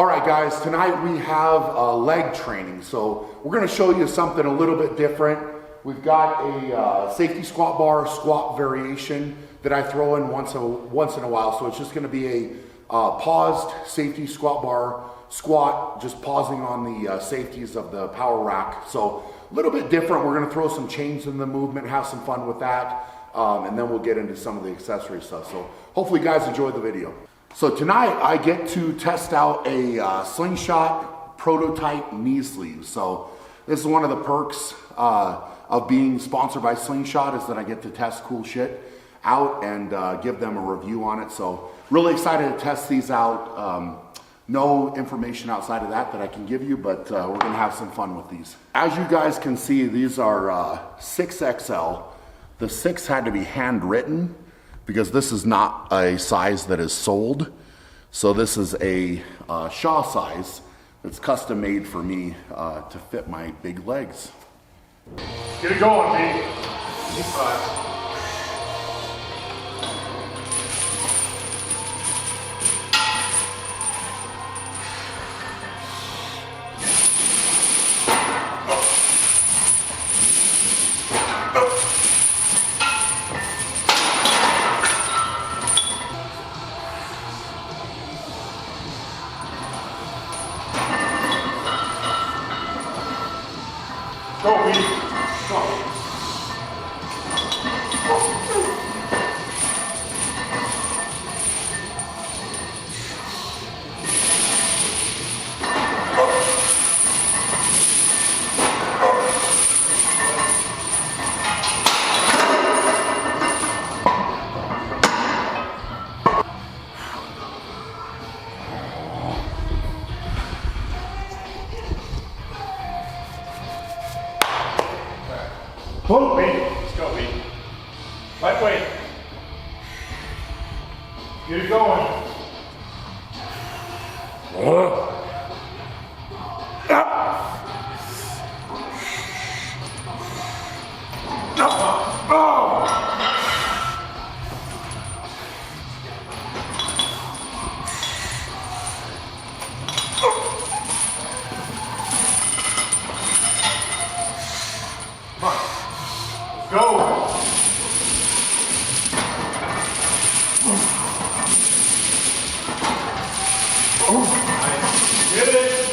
All right, guys, tonight we have leg training. So we're gonna show you something a little bit different. We've got a safety squat bar squat variation that I throw in once in a while. So it's just gonna be a paused safety squat bar squat, just pausing on the safeties of the power rack. So a little bit different. We're gonna throw some chains in the movement, have some fun with that. And then we'll get into some of the accessory stuff. So hopefully you guys enjoyed the video. So tonight I get to test out a Slingshot prototype knee sleeve. So this is one of the perks of being sponsored by Slingshot, is that I get to test cool shit out and give them a review on it. So really excited to test these out. No information outside of that I can give you, but we're gonna have some fun with these. As you guys can see, these are 6XL. The 6 had to be handwritten because this is not a size that is sold. So this is a Shaw size that's custom made for me to fit my big legs. Get it going, B. Keep five. Go, B. Go. Boom, B. Let's go, B. Lightweight. Get it going. Go! Get it!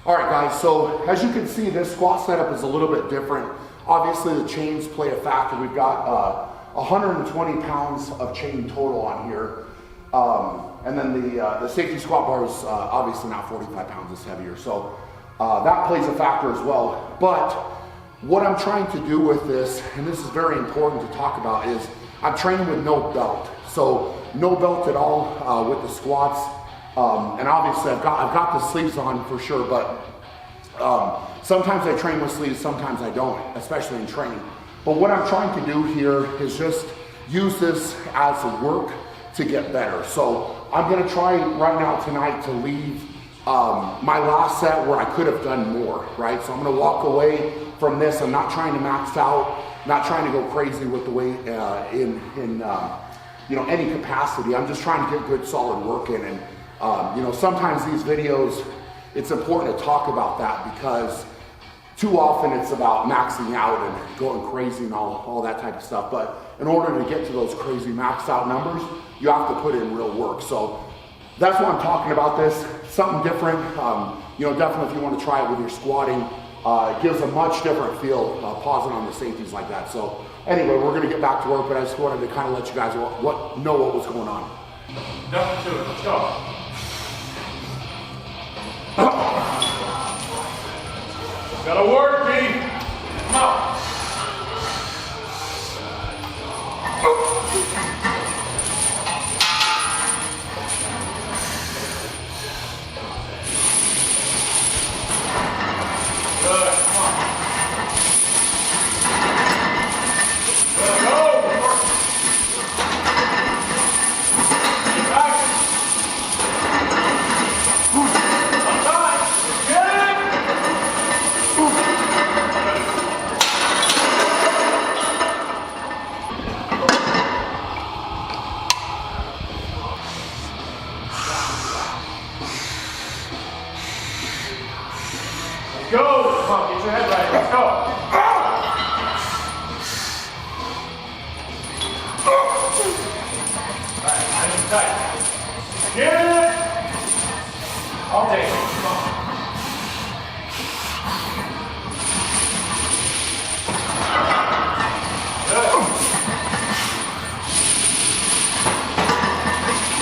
All right, guys, so as you can see, this squat setup is a little bit different. Obviously, the chains play a factor. We've got 120 pounds of chain total on here. And then the safety squat bar is obviously not 45 pounds, it's heavier. So that plays a factor as well. But what I'm trying to do with this, and this is very important to talk about, is I'm training with no belt. So no belt at all with the squats. And obviously I've got the sleeves on for sure, but sometimes I train with sleeves, sometimes I don't, especially in training. But what I'm trying to do here is just use this as a work to get better. So I'm gonna try right now tonight to leave my last set where I could have done more, right? So I'm gonna walk away from this. I'm not trying to max out, not trying to go crazy with the weight in you know, any capacity. I'm just trying to get good solid work in. And you know, sometimes these videos, it's important to talk about that because too often it's about maxing out and going crazy and all that type of stuff. But in order to get to those crazy maxed out numbers, you have to put in real work. So that's why I'm talking about this, something different. You know, definitely if you want to try it with your squatting, it gives a much different feel, pausing on the safeties like that. So anyway, we're gonna get back to work, but I just wanted to kind of let you guys know what was going on. Nothing to it, let's go. Gotta work, B. Come on. Go! Tight. Get it. I'll take it. Come on. Good.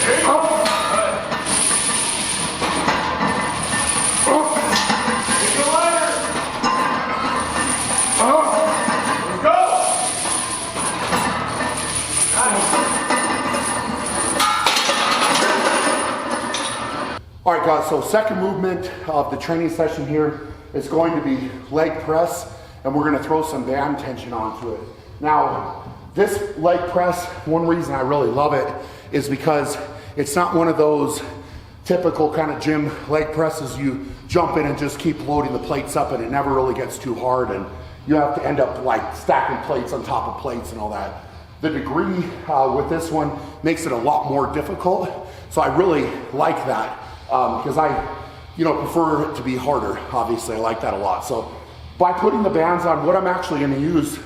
There you go. Good. Get the lighter. Let's go. Nice. All right, guys, so second movement of the training session here is going to be leg press, and we're gonna throw some band tension onto it. Now, this leg press, one reason I really love it is because it's not one of those typical kind of gym leg presses. You jump in and just keep loading the plates up and it never really gets too hard, and you have to end up like stacking plates on top of plates and all that. The degree with this one makes it a lot more difficult, so I really like that. Because I, prefer it to be harder. Obviously, I like that a lot. So by putting the bands on, what I'm actually gonna use,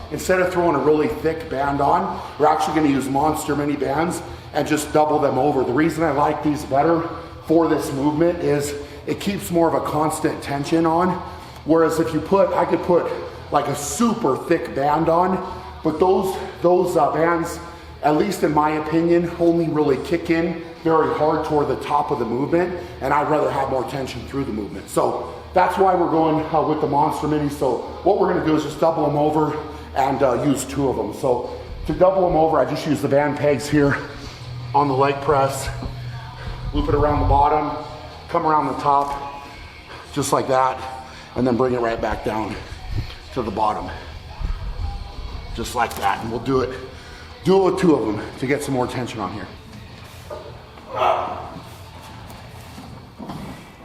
instead of throwing a really thick band on, we're actually gonna use Monster Mini bands and just double them over. The reason I like these better for this movement is it keeps more of a constant tension on. Whereas if I could put like a super thick band on, but those bands, at least in my opinion, only really kick in very hard toward the top of the movement, and I'd rather have more tension through the movement. So that's why we're going with the Monster Mini. So what we're gonna do is just double them over and use two of them. So to double them over, I just use the band pegs here on the leg press, loop it around the bottom, come around the top, just like that, and then bring it right back down to the bottom, just like that. And we'll do it with two of them to get some more tension on here. All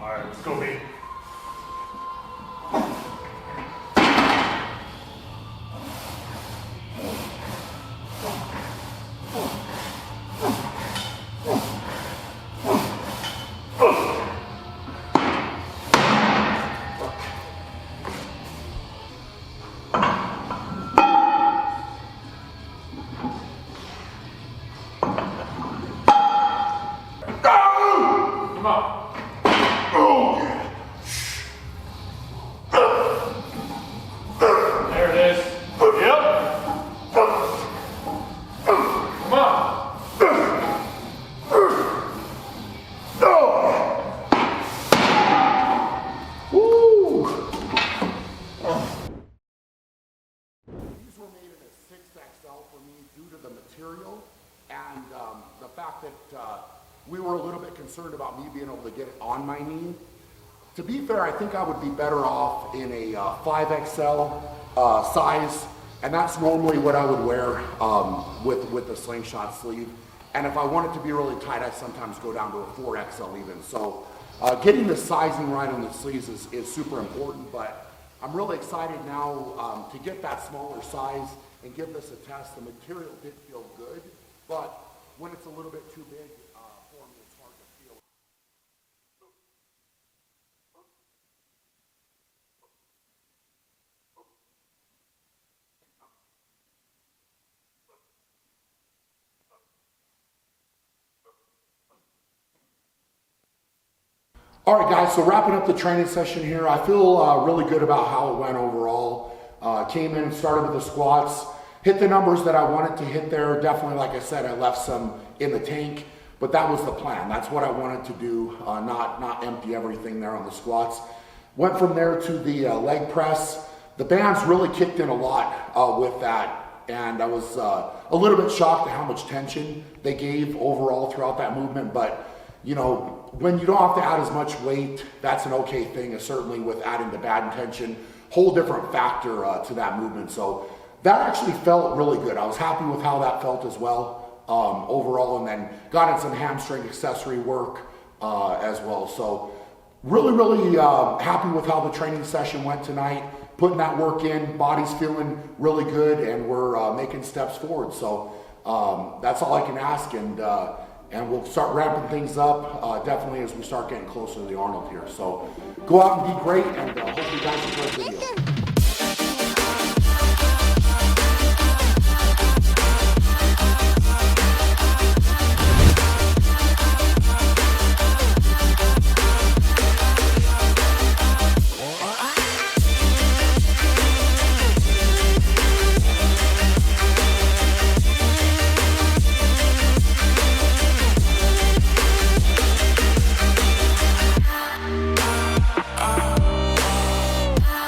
right, let's go, B. Come on. There it is. Yep. Come on. Woo! These were made in a 6XL for me due to the material and the fact that we were a little bit concerned about me being able to get it on my knee. To be fair, I think I would be better off in a 5XL size, and that's normally what I would wear with the slingshot sleeve. And if I want it to be really tight, I sometimes go down to a 4XL even. So getting the sizing right on the sleeves is super important, but I'm really excited now to get that smaller size and give this a test. The material did feel good, but when it's a little bit too big for me, it's hard to feel. All right, guys, so wrapping up the training session here, I feel really good about how it went overall. Came in, started with the squats, hit the numbers that I wanted to hit there. Definitely, like I said, I left some in the tank, but that was the plan. That's what I wanted to do, not empty everything there on the squats. Went from there to the leg press. The bands really kicked in a lot with that, and I was a little bit shocked at how much tension they gave overall throughout that movement, but when you don't have to add as much weight, that's an okay thing, certainly with adding the band tension, whole different factor to that movement. So that actually felt really good. I was happy with how that felt as well overall, and then got in some hamstring accessory work as well. So really happy with how the training session went tonight, putting that work in, body's feeling really good, and we're making steps forward. So that's all I can ask, and we'll start ramping things up definitely as we start getting closer to the Arnold here. So go out and be great, and hope you guys enjoy the video.